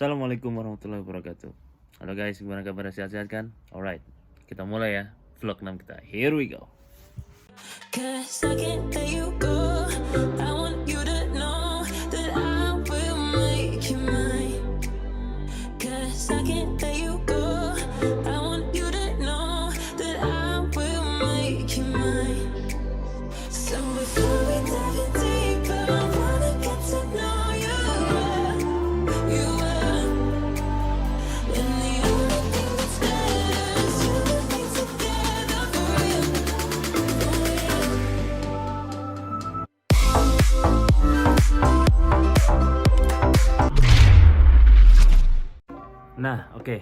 Assalamualaikum warahmatullahi wabarakatuh. Halo guys, gimana kabar? Sehat-sehat kan? Alright, kita mulai ya vlog 6 kita. Here we go. Cause I can't let you go. I want you to know that I will make you mine. Cause I can't let you go. I want you to know that I will make you mine. So before we dive in deeper, I wanna get to know you. You are. And the only thing that's better is you and me together for real. Nah, oke.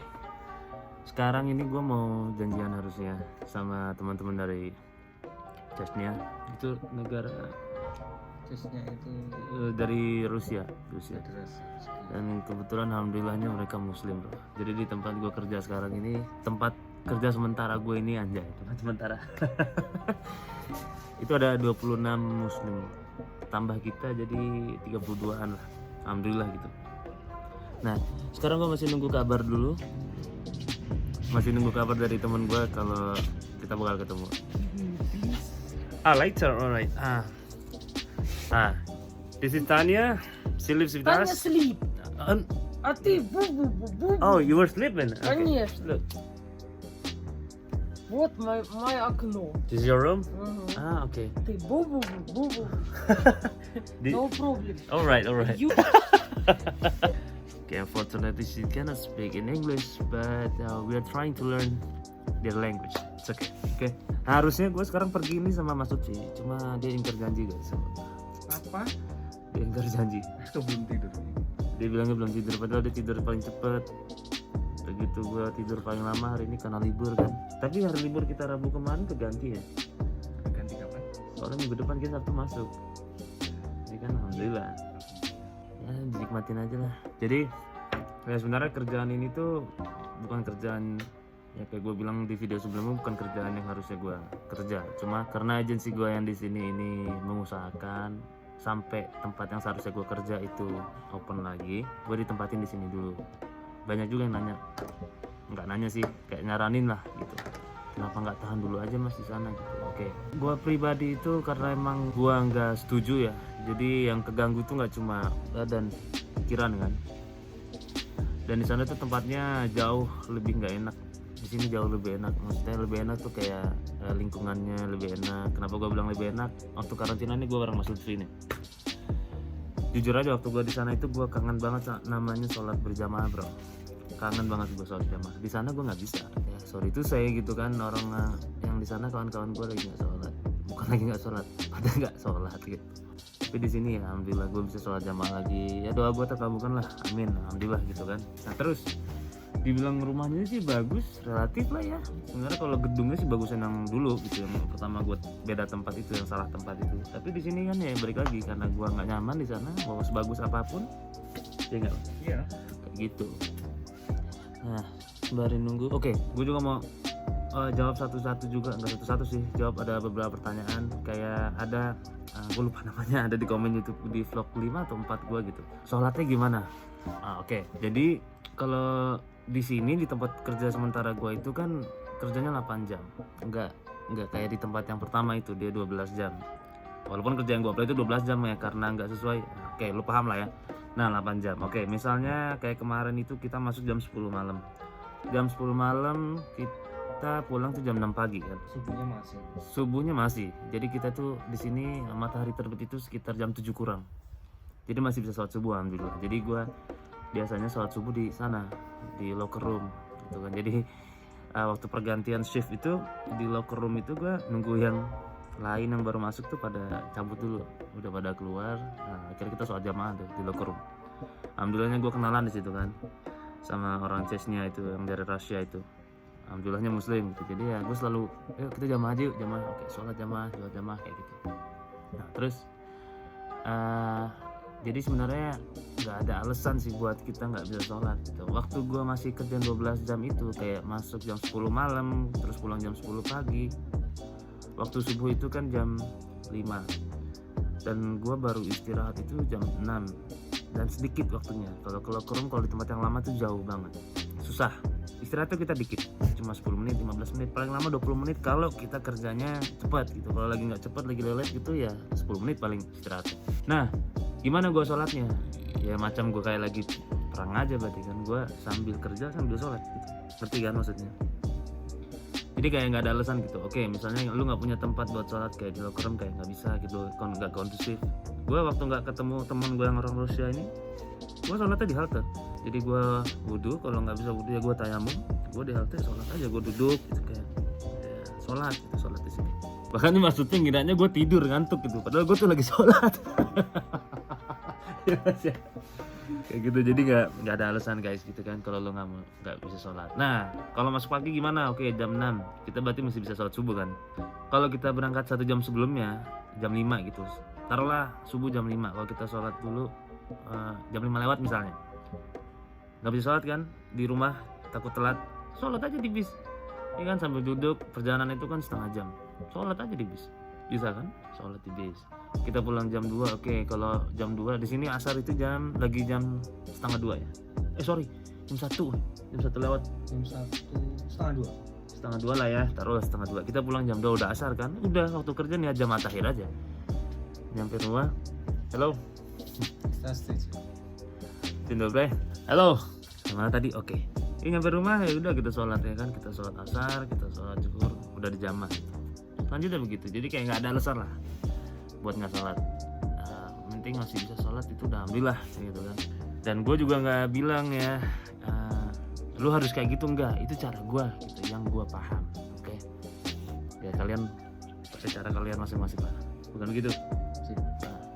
Sekarang ini gue mau janjian harusnya sama teman-teman dari Chechnya. Itu negara Cesnya itu dari Rusia. terus Dan kebetulan alhamdulillahnya mereka muslim bro. Jadi di tempat gue kerja sekarang ini, tempat kerja sementara gue ini, anjay, tempat sementara. Itu ada 26 muslim. Tambah kita jadi 32-an lah. Alhamdulillah gitu. Nah, sekarang gue masih nunggu kabar dulu. Masih nunggu kabar dari temen gue kalau kita bakal ketemu. Later, alright. This is Tanya. She lives with Таня us. sleep. А ты бу-бу-бу-бу. Oh, you were sleeping? Okay. Конечно. Look, Вот мое окно. this is your room? Мгм. Okay. Ты бу-бу-бу-бу. Di- No problem. Alright. You Okay, unfortunately she cannot speak in English, but we are trying to learn their language. It's okay. Okay. Harusnya gue sekarang pergi ini sama Mas Uci, cuma dia ingkar janji guys. apa? Dia ingkar janji. Belum tidur. Dia bilangnya belum tidur, padahal dia tidur paling cepet. Begitu gue tidur paling lama hari ini karena libur kan. Tapi hari libur kita Rabu kemarin keganti ya. Ganti kapan? Soalnya minggu depan kita Sabtu masuk. Ini kan alhamdulillah. Ya dinikmatin aja lah. Jadi ya sebenarnya kerjaan ini tuh bukan kerjaan ya kayak gue bilang di video sebelumnya, bukan kerjaan yang harusnya gue kerja. Cuma karena agensi gue yang di sini ini mengusahakan sampai tempat yang seharusnya gue kerja itu open lagi, gue ditempatin di sini dulu. Banyak juga yang nanya, nggak nanya sih, kayak nyaranin lah gitu, kenapa nggak tahan dulu aja mas di sana gitu. Oke, gue pribadi itu karena emang gue nggak setuju ya, jadi yang keganggu tuh nggak cuma badan, pikiran kan. Dan di sana tuh tempatnya jauh lebih nggak enak. Di sini jauh lebih enak, maksudnya lebih enak tuh kayak lingkungannya lebih enak. Kenapa gue bilang lebih enak? Waktu karantina ini gue bareng Mas Lutfi nih. Jujur aja waktu gue di sana itu gue kangen banget namanya sholat berjamaah bro. Kangen banget gue sholat berjamaah. Di sana gue nggak bisa. Ya, sorry itu saya gitu kan, orang yang di sana kawan-kawan gue lagi nggak sholat, bukan lagi nggak sholat, padahal nggak sholat gitu. Tapi di sini ya alhamdulillah gue bisa sholat jamaah lagi. Ya doa gue terkabulkan lah, amin, alhamdulillah gitu kan. Nah terus dibilang rumahnya sih bagus, relatif lah ya. Sebenarnya kalau gedungnya sih bagusan yang dulu gitu, yang pertama gue beda tempat itu, yang salah tempat itu. Tapi di sini kan ya balik lagi karena gue nggak nyaman di sana, mau sebagus apapun, ya nggak, Iya. kayak gitu. Nah, sembari nunggu, oke, gue juga mau jawab satu-satu juga, nggak satu-satu sih, jawab ada beberapa pertanyaan. Kayak ada, gue lupa namanya, ada di komen YouTube di vlog 5 atau 4 gue gitu. Sholatnya gimana? Oke. Jadi kalau di sini di tempat kerja sementara gue itu kan kerjanya 8 jam. Enggak kayak di tempat yang pertama itu dia 12 jam. Walaupun kerja yang gue apply itu 12 jam ya karena nggak sesuai. Oke, lu paham lah ya. Nah, 8 jam. Oke, misalnya kayak kemarin itu kita masuk jam 10 malam. Jam 10 malam kita pulang tuh jam 6 pagi kan. Subuhnya masih. Subuhnya masih. Jadi kita tuh di sini matahari terbit itu sekitar jam 7 kurang. Jadi masih bisa sholat subuh alhamdulillah. Jadi gue biasanya sholat subuh di sana, di locker room gitu kan. Jadi waktu pergantian shift itu di locker room itu gue nunggu yang lain yang baru masuk tuh pada cabut dulu, udah pada keluar. Nah, akhirnya kita sholat jamaah tuh di locker room. Alhamdulillahnya gue kenalan di situ kan sama orang Chechnya itu yang dari Rusia itu. Alhamdulillahnya muslim gitu. Jadi ya gue selalu, yuk kita jamaah aja yuk, jamaah. Oke, sholat jamaah kayak gitu. Nah terus jadi sebenarnya nggak ada alasan sih buat kita nggak bisa sholat gitu. Waktu gue masih kerja 12 jam itu kayak masuk jam 10 malam terus pulang jam 10 pagi. Waktu subuh itu kan jam 5 dan gue baru istirahat itu jam 6. dan sedikit waktunya. Kalau ke locker room kalau di tempat yang lama tuh jauh banget, susah. Istirahat tuh kita dikit, cuma 10 menit, 15 menit, paling lama 20 menit kalau kita kerjanya cepat gitu. Kalau lagi nggak cepat, lagi lelet gitu ya 10 menit paling istirahat. Nah, gimana gue sholatnya? Ya macam gue kayak lagi perang aja berarti kan, gue sambil kerja sambil sholat gitu. Ngerti kan maksudnya? Jadi kayak nggak ada alasan gitu. Oke, misalnya lu nggak punya tempat buat sholat kayak di locker room, kayak nggak bisa gitu, nggak kondusif. Gue waktu nggak ketemu teman gue yang orang Rusia ini, gue sholatnya di halte. Jadi gue wudhu, kalau nggak bisa wudhu ya gue tayamum, gue di halte sholat aja, gue duduk gitu kayak ya, sholat gitu, sholat di sini. Bahkan ini maksudnya ngiranya gue tidur ngantuk gitu, padahal gue tuh lagi sholat. Ya, kayak gitu. Jadi nggak ada alasan guys gitu kan kalau lo nggak bisa sholat. Nah kalau masuk pagi gimana? Oke, jam 6 kita berarti masih bisa sholat subuh kan. Kalau kita berangkat 1 jam sebelumnya, jam 5 gitu, taruhlah subuh jam 5, kalau kita sholat dulu jam 5 lewat misalnya, nggak bisa sholat kan di rumah, takut telat, sholat aja di bis ya kan, sambil duduk. Perjalanan itu kan setengah jam, sholat aja di bis, bisa kan, sholat di bis. Kita pulang jam 2. Oke, kalau jam 2 di sini asar itu lagi jam setengah 2 ya, sorry jam 1 lewat, Jam 1 setengah 2 lah ya, taruhlah setengah 2. Kita pulang jam 2 udah asar kan, udah waktu kerja niat jam akhir aja. Nyampe rumah, halo Tindo bre, halo mana tadi? Oke. Ini nyampe rumah ya udah kita sholat ya kan, kita sholat asar, kita sholat zuhur, udah dijamah gitu. Lanjutnya begitu. Jadi kayak nggak ada alasan lah buat nggak sholat. Penting masih bisa sholat itu udah alhamdulillah gitu kan. Dan gue juga nggak bilang ya lu harus kayak gitu, enggak, itu cara gue gitu yang gue paham. Oke. Ya kalian pakai cara kalian masing-masing lah, bukan begitu?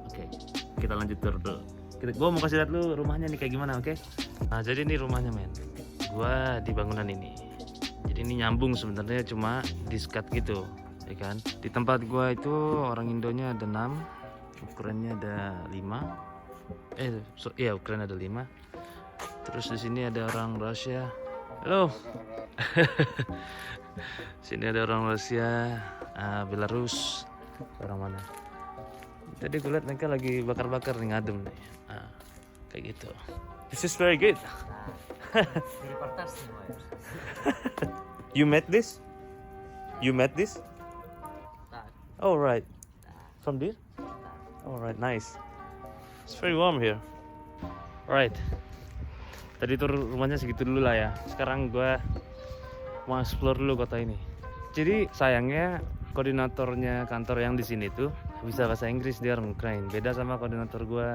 Oke. Kita lanjut dulu. Gue mau kasih lihat lu rumahnya nih kayak gimana, oke? Nah jadi ini rumahnya men, gue di bangunan ini. Jadi ini nyambung sebenarnya, cuma diskat gitu ya kan. Di tempat gue itu orang Indonya ada 6, ukurannya ada 5. Iya ukuran ada 5. Terus di sini ada orang Rusia. Halo. Sini ada orang Rusia, Belarus, orang mana? Tadi gue liat mereka lagi bakar-bakar nih, ngadem nih. Kayak gitu. This is very good. You met this? Oh right. From there? Oh right, nice. It's very warm here. Alright. Tadi tuh rumahnya segitu dulu lah ya. Sekarang gue mau explore dulu kota ini. Jadi sayangnya koordinatornya kantor yang di sini tuh bisa bahasa Inggris, dia orang Ukraina. Beda sama koordinator gue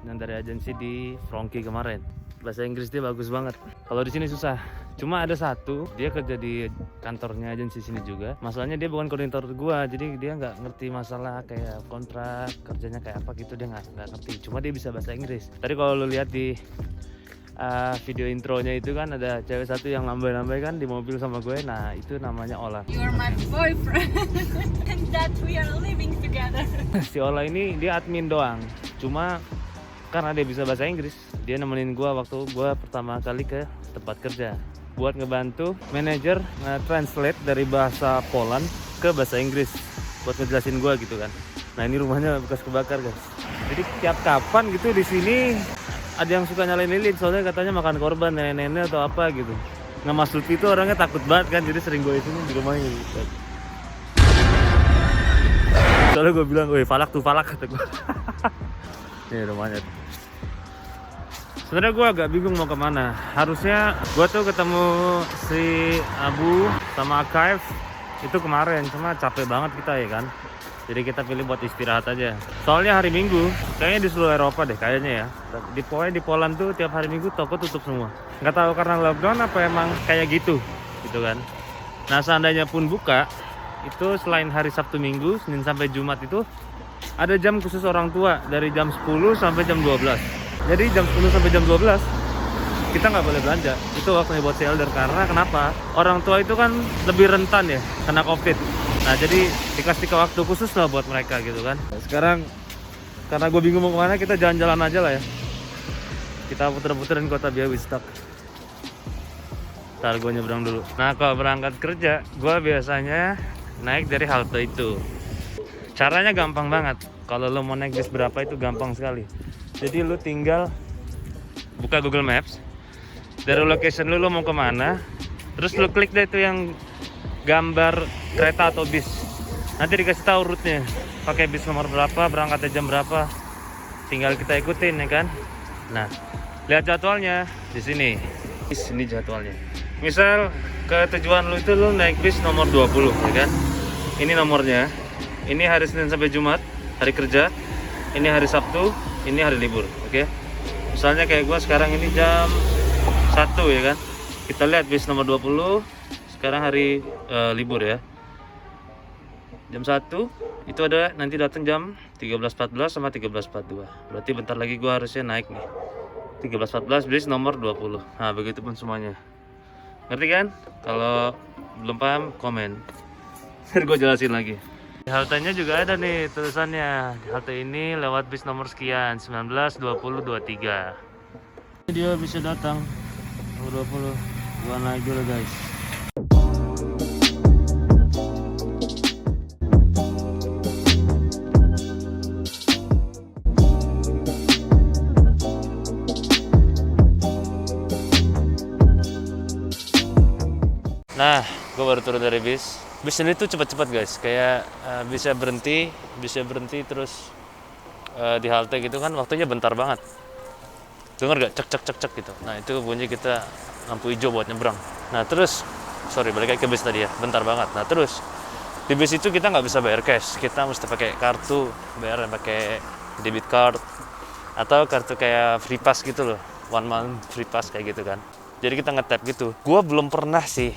yang dari agensi di Franky kemarin. Bahasa Inggris dia bagus banget. Kalau di sini susah. Cuma ada satu, dia kerja di kantornya agensi sini juga. Masalahnya dia bukan koordinator gue, jadi dia nggak ngerti masalah kayak kontrak kerjanya kayak apa gitu, dia nggak ngerti. Cuma dia bisa bahasa Inggris. Tadi kalau lu lihat di video intronya itu kan ada cewek satu yang lambai-lambai kan di mobil sama gue. Nah itu namanya Ola. You are my boyfriend and that we are living together. Si Ola ini dia admin doang, cuma karena dia bisa bahasa Inggris, dia nemenin gue waktu gue pertama kali ke tempat kerja buat ngebantu manajer nge-translate dari bahasa Poland ke bahasa Inggris buat ngejelasin gue gitu kan. Nah ini rumahnya bekas kebakar guys. Jadi tiap kapan gitu di sini ada yang suka nyalain lilin, soalnya katanya makan korban nenek-nenek atau apa gitu. Nah Mas Lutfi itu orangnya takut banget kan, jadi sering gue isengin di rumahnya gitu. Soalnya gue bilang, woi falak tuh falak, kata gue. Ini rumahnya. Sebenarnya gue agak bingung mau kemana. Harusnya gue tuh ketemu si Abu sama Akaif itu kemarin, cuma capek banget kita ya kan. Jadi kita pilih buat istirahat aja. Soalnya hari Minggu, kayaknya di seluruh Eropa deh kayaknya ya. Pokoknya di Poland tuh tiap hari Minggu toko tutup semua. Nggak tahu karena lockdown apa emang kayak gitu kan. Nah seandainya pun buka, itu selain hari Sabtu Minggu, Senin sampai Jumat itu ada jam khusus orang tua dari jam 10 sampai jam 12. Jadi jam 10 sampai jam 12 kita nggak boleh belanja. Itu waktunya buat si elder. Karena kenapa? Orang tua itu kan lebih rentan ya kena COVID. Nah jadi dikasih ke waktu khusus lah buat mereka gitu kan. Sekarang karena gue bingung mau kemana, kita jalan-jalan aja lah ya. Kita puter-puterin kota Białystok. Ntar gue nyebrang dulu. Nah kalau berangkat kerja, gue biasanya naik dari halte itu. Caranya gampang banget. Kalau lo mau naik bis berapa itu gampang sekali. Jadi lo tinggal buka Google Maps. Dari location lu mau kemana, terus lu klik deh itu yang gambar kereta atau bis. Nanti dikasih tahu rutenya, pakai bis nomor berapa, berangkatnya jam berapa. Tinggal kita ikutin ya kan. Nah, lihat jadwalnya di sini. Ini jadwalnya. Misal ke tujuan lu itu lu naik bis nomor 20 ya kan. Ini nomornya. Ini hari Senin sampai Jumat, hari kerja. Ini hari Sabtu, ini hari libur, oke. Misalnya kayak gua sekarang ini jam 1 ya kan. Kita lihat bis nomor 20. Sekarang hari libur ya. Jam 1 itu ada nanti datang jam 13.14 sama 13.42. Berarti bentar lagi gua harusnya naik nih. 13.14 bis nomor 20. Nah, begitu pun semuanya. Ngerti kan? Kalau belum paham komen. Ntar gua jelasin lagi. Di haltenya juga ada nih tulisannya. Di halte ini lewat bis nomor sekian 19, 20, 23. Dia bisa datang nomor 20. Gua naik dulu guys. Nah, gue baru turun dari bis. Bis ini tuh cepat-cepat guys, kayak bisa berhenti terus di halte gitu kan, waktunya bentar banget. Dengar gak cek cek cek cek gitu. Nah itu bunyi kita lampu hijau buat nyebrang. Nah terus, balik lagi ke bis tadi ya, bentar banget. Nah terus di bis itu kita nggak bisa bayar cash, kita mesti pakai kartu, bayar pakai debit card atau kartu kayak free pass gitu loh, 1 month free pass kayak gitu kan. Jadi kita nge-tap gitu. Gua belum pernah sih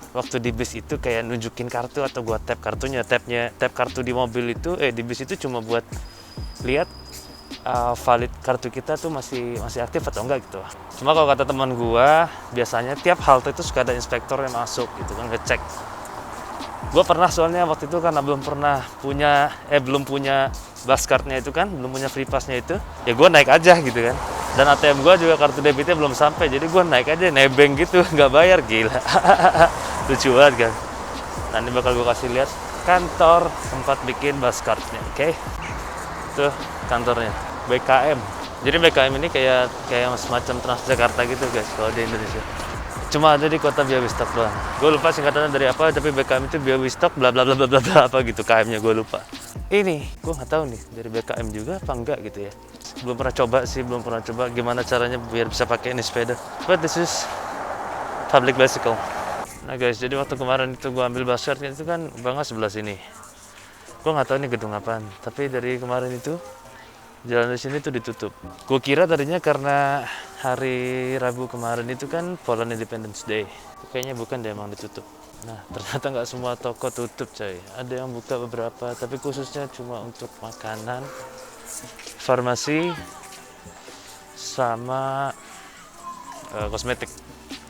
waktu di bis itu kayak nunjukin kartu atau gua tap kartunya. Tap kartu di mobil itu di bis itu cuma buat lihat valid kartu kita tuh masih aktif atau enggak gitu. Cuma kalau kata teman gua, biasanya tiap halte itu suka ada inspektor yang masuk gitu kan, ngecek. Gua pernah soalnya waktu itu karena belum punya bus cardnya itu kan, belum punya free passnya itu, ya gua naik aja gitu kan. Dan ATM gua juga kartu debitnya belum sampai, jadi gua naik aja nebeng gitu, nggak bayar, gila. Lucu banget kan. Nah ini bakal gua kasih lihat kantor tempat bikin bus cardnya, oke? Tuh kantornya, BKM. Jadi BKM ini kayak semacam Transjakarta gitu guys kalau di Indonesia. Cuma ada di kota Białystok doang. Gue lupa singkatannya dari apa, tapi BKM itu Białystok bla bla bla bla bla apa gitu, KM-nya gue lupa. Ini gue nggak tahu nih dari BKM juga apa enggak gitu ya. Belum pernah coba gimana caranya biar bisa pakai ini sepeda. But this is public bicycle. Nah guys, jadi waktu kemarin itu gue ambil bus card itu kan bangga sebelah sini. Gue nggak tahu ini gedung apaan, tapi dari kemarin itu jalan di sini tuh ditutup. Gue kira tadinya karena hari Rabu kemarin itu kan Poland Independence Day. Kayaknya bukan deh, emang ditutup. Nah ternyata nggak semua toko tutup coy. Ada yang buka beberapa, tapi khususnya cuma untuk makanan, farmasi, sama kosmetik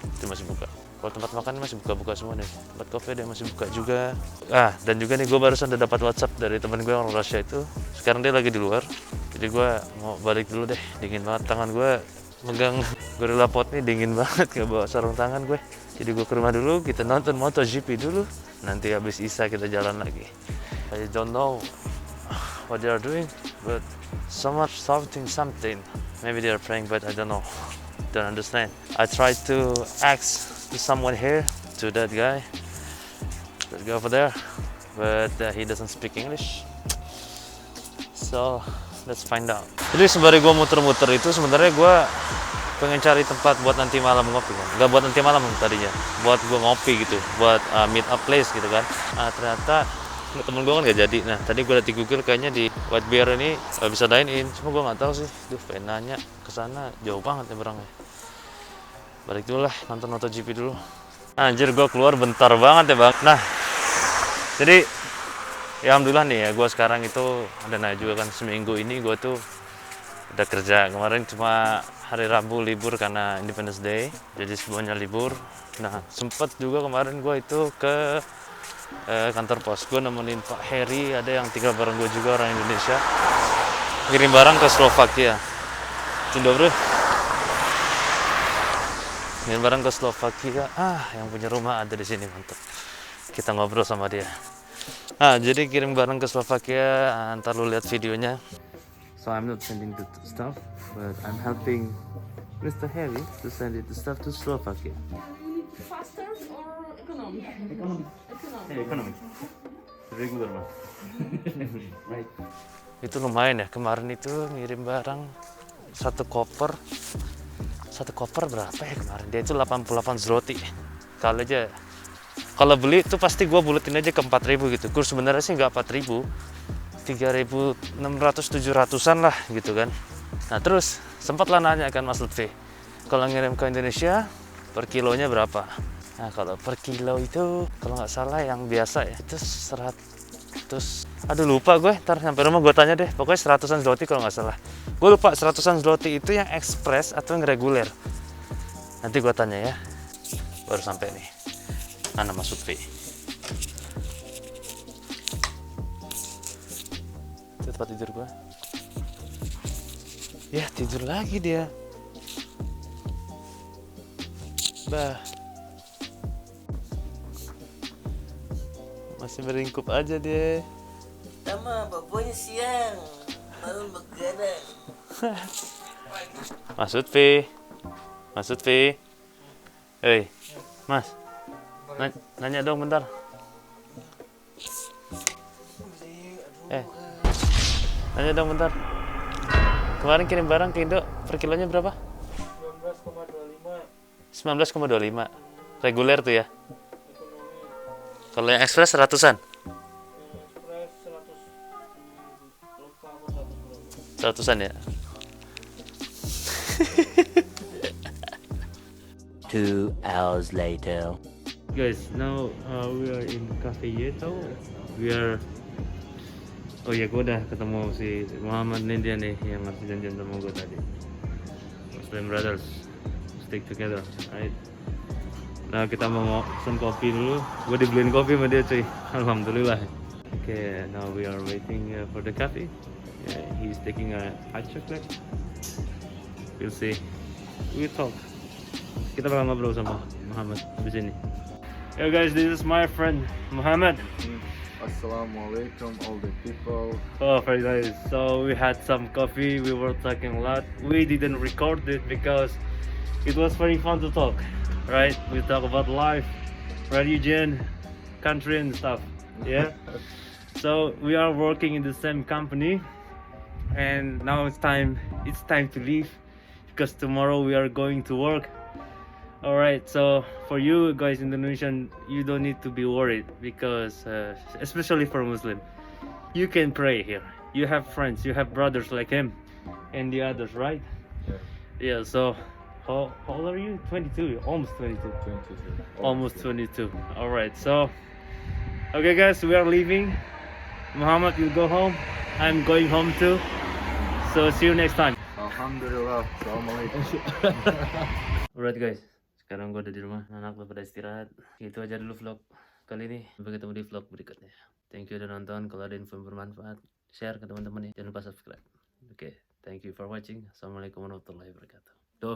itu masih buka. Kalau tempat makan masih buka-buka semua nih. Tempat kopi dia masih buka juga. Dan juga nih gue barusan udah dapat WhatsApp dari teman gue orang Rusia itu. Sekarang dia lagi di luar. Jadi gue mau balik dulu deh. Dingin banget tangan gue megang Gorilla Pod nih, dingin banget, gak bawa sarung tangan gue. Jadi gue ke rumah dulu, kita nonton MotoGP dulu. Nanti habis Isya kita jalan lagi. I don't know what they are doing, but someone something. Maybe they are praying, but I don't know. Don't understand. I tried to ask to someone here, to that guy. Let's go over there, but he doesn't speak English. So let's find out. Jadi sembari gue muter-muter itu sebenarnya gue pengen cari tempat buat nanti malam ngopi kan. Gak buat nanti malam tadinya, buat gue ngopi gitu, buat meet up place gitu kan. Ternyata temen gue kan gak jadi. Nah tadi gue liat di Google kayaknya di White Bear ini bisa dine in. Cuma gue nggak tahu sih. Pengen nanya kesana, jauh banget nyebrangnya. Balik dulu lah, nonton MotoGP dulu. Anjir, gue keluar bentar banget ya bang. Nah, jadi ya alhamdulillah nih ya, gue sekarang itu ada naik juga kan. Seminggu ini gue tuh udah kerja. Kemarin cuma hari Rabu libur karena Independence Day, jadi semuanya libur. Nah, sempet juga kemarin gue itu ke kantor pos. Gue nemenin Pak Heri, ada yang tinggal bareng gue juga orang Indonesia. Kirim barang ke Slovakia. Cindo bro. Kirim barang ke Slovakia. Yang punya rumah ada di sini, mantap. Kita ngobrol sama dia. Jadi kirim barang ke Slovakia, ntar lu lihat videonya. So I'm not sending the stuff, but I'm helping Mr. Heavy to send it to stuff to Slovakia. Faster or economic? Ekonomi. Economic. Regular mah. Right. Itu lumayan ya, kemarin itu ngirim barang satu koper berapa ya kemarin? Dia itu 88 zloty. Kalau beli itu pasti gue buletin aja ke 4.000 gitu. Kurs sebenarnya sih nggak 4.000, 3.600 700-an lah gitu kan. Nah terus sempatlah nanya kan Mas Lutfi, kalau ngirim ke Indonesia per kilonya berapa? Nah kalau per kilo itu kalau nggak salah yang biasa ya itu 100, aduh lupa gue, ntar sampai rumah gue tanya deh, pokoknya 100-an zloty kalau nggak salah. Gue lupa 100-an zloty itu yang ekspres atau yang reguler. Nanti gue tanya ya. Baru sampai nih. Mana Mas Lutfi? Itu tempat tidur gue. Ya tidur lagi dia. Bah. Masih beringkup aja dia. Sama bapaknya siang, malam begadang. Mas Lutfi. Hei, Mas. Nanya dong bentar. Nanya dong bentar. Kemarin kirim barang ke Indo per kilonya berapa? 19,25. Reguler tuh ya. Kalau yang ekspres 100-an? 100-an ya. 2 hours later. Guys, now we are in Cafe Yeto. Oh ya, gue udah ketemu si Muhammad nih, dia nih yang ngasih janjian sama gue tadi. Muslim Brothers, stick together, right? Nah kita mau pesen kopi dulu. Gue dibeliin kopi sama dia cuy. Alhamdulillah. Okay, now we are waiting for the coffee. Yeah, he's taking a hot chocolate. We'll see. We'll talk. Kita bakal ngobrol sama Muhammad di sini. Yo guys, this is my friend Muhammad. Assalamualaikum all the people. Oh, very nice. So we had some coffee. We were talking a lot. We didn't record it because it was very fun to talk. Right? We talk about life, religion, country and stuff. Yeah. So we are working in the same company, and now it's time to leave because tomorrow we are going to work. All right, so for you guys Indonesian, you don't need to be worried because especially for Muslim, you can pray here. You have friends, you have brothers like him and the others, right? Yeah, so how old are you? 22, almost 22. 22. Almost 22. All right, so okay guys, we are leaving. Muhammad will go home. I'm going home too. So see you next time. Alhamdulillah. Assalamualaikum. Alright guys, sekarang gue udah di rumah, anak udah pada istirahat. Gitu aja dulu vlog kali ini. Sampai ketemu di vlog berikutnya. Thank you udah nonton. Kalau ada info yang bermanfaat, share ke teman-teman ya. Jangan lupa subscribe. Oke, thank you for watching. Assalamualaikum warahmatullahi wabarakatuh. Doa